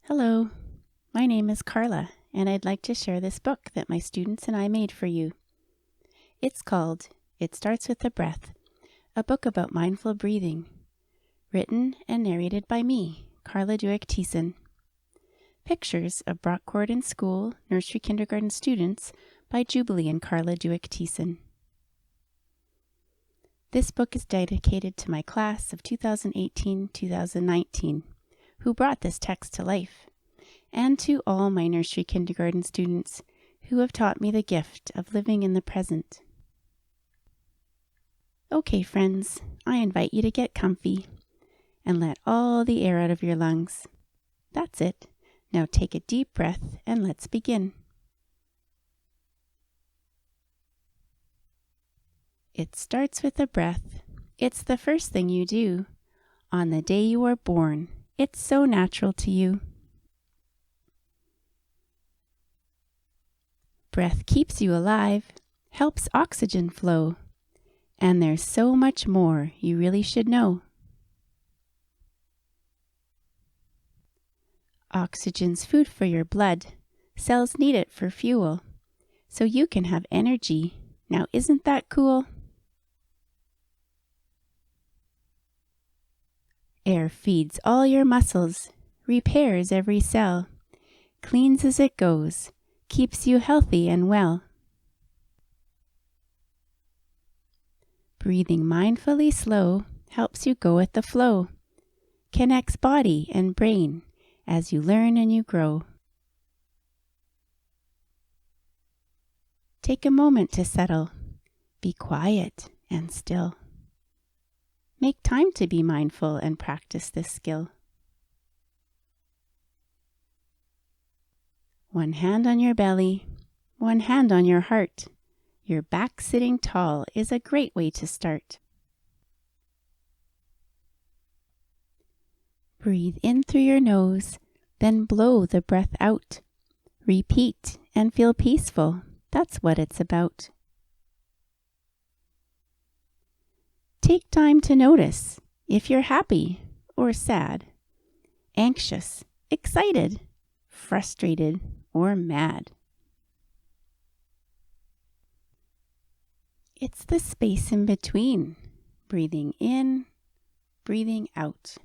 Hello, my name is Karla, and I'd like to share this book that my students and I made for you. It's called It Starts with a Breath, a book about mindful breathing, written and narrated by me, Karla Dueck Thiessen. Pictures of Brock Corydon School nursery kindergarten students by Jubilee and Karla Dueck Thiessen. This book is dedicated to my class of 2018-2019, who brought this text to life, and to all my nursery kindergarten students who have taught me the gift of living in the present. Okay, friends, I invite you to get comfy and let all the air out of your lungs. That's it. Now take a deep breath and let's begin. It starts with a breath. It's the first thing you do. On the day you are born, it's so natural to you. Breath keeps you alive, helps oxygen flow, and there's so much more you really should know. Oxygen's food for your blood. Cells need it for fuel, so you can have energy. Now isn't that cool? Air feeds all your muscles, repairs every cell, cleans as it goes, keeps you healthy and well. Breathing mindfully slow helps you go with the flow, connects body and brain as you learn and you grow. Take a moment to settle, be quiet and still. Make time to be mindful and practice this skill. One hand on your belly, one hand on your heart. Your back sitting tall is a great way to start. Breathe in through your nose, then blow the breath out. Repeat and feel peaceful. That's what it's about. Take time to notice if you're happy or sad, anxious, excited, frustrated, or mad. It's the space in between, breathing in, breathing out,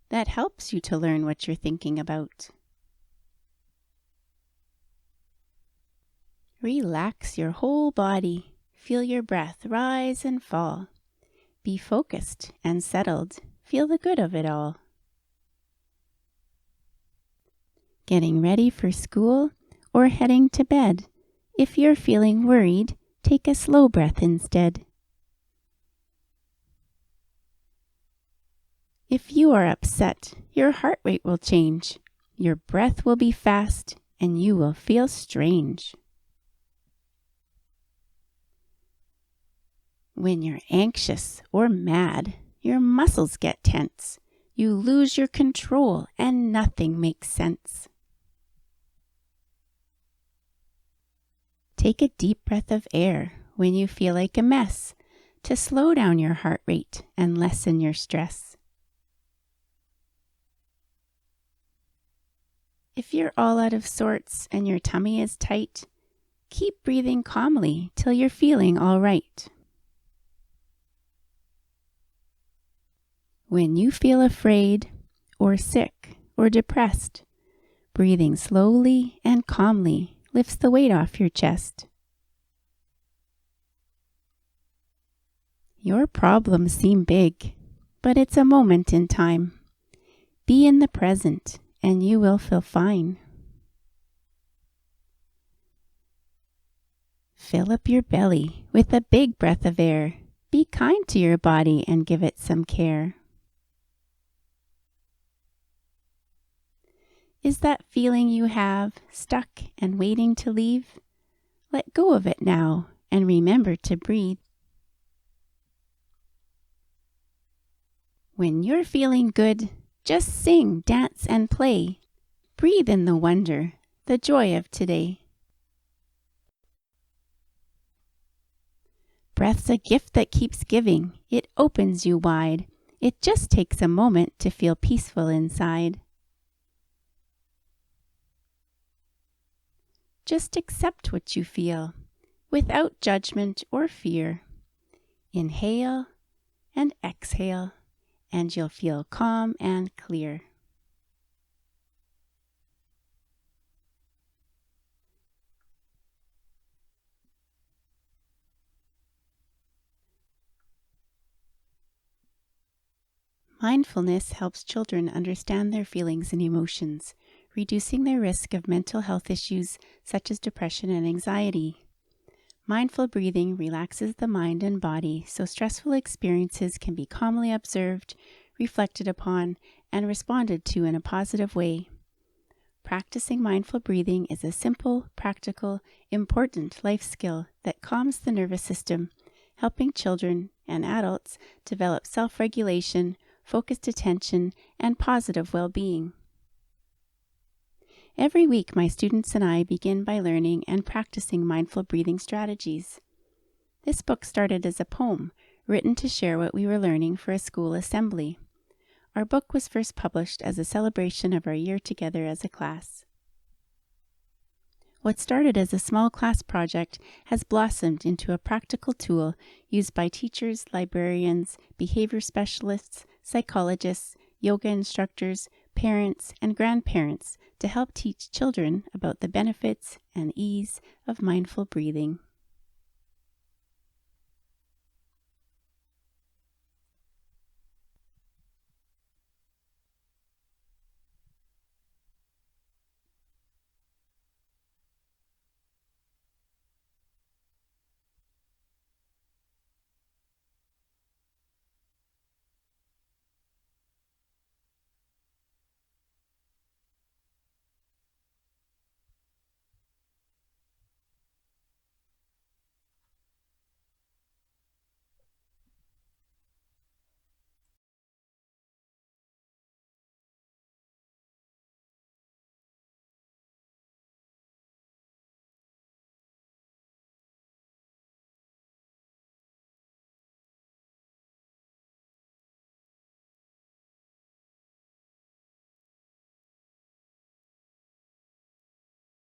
that helps you to learn what you're thinking about. Relax your whole body, feel your breath rise and fall. Be focused and settled, feel the good of it all. Getting ready for school or heading to bed. If you're feeling worried, take a slow breath instead. If you are upset, your heart rate will change. Your breath will be fast and you will feel strange. When you're anxious or mad, your muscles get tense. You lose your control and nothing makes sense. Take a deep breath of air when you feel like a mess to slow down your heart rate and lessen your stress. If you're all out of sorts and your tummy is tight, keep breathing calmly till you're feeling all right. When you feel afraid or sick or depressed, breathing slowly and calmly lifts the weight off your chest. Your problems seem big, but it's a moment in time. Be in the present and you will feel fine. Fill up your belly with a big breath of air. Be kind to your body and give it some care. Is that feeling you have stuck and waiting to leave? Let go of it now and remember to breathe. When you're feeling good, just sing, dance, and play. Breathe in the wonder, the joy of today. Breath's a gift that keeps giving. It opens you wide. It just takes a moment to feel peaceful inside. Just accept what you feel, without judgment or fear. Inhale and exhale, and you'll feel calm and clear. Mindfulness helps children understand their feelings and emotions, reducing their risk of mental health issues such as depression and anxiety. Mindful breathing relaxes the mind and body so stressful experiences can be calmly observed, reflected upon, and responded to in a positive way. Practicing mindful breathing is a simple, practical, important life skill that calms the nervous system, helping children and adults develop self-regulation, focused attention, and positive well-being. Every week, my students and I begin by learning and practicing mindful breathing strategies. This book started as a poem written to share what we were learning for a school assembly. Our book was first published as a celebration of our year together as a class. What started as a small class project has blossomed into a practical tool used by teachers, librarians, behavior specialists, psychologists, yoga instructors, parents, and grandparents to help teach children about the benefits and ease of mindful breathing.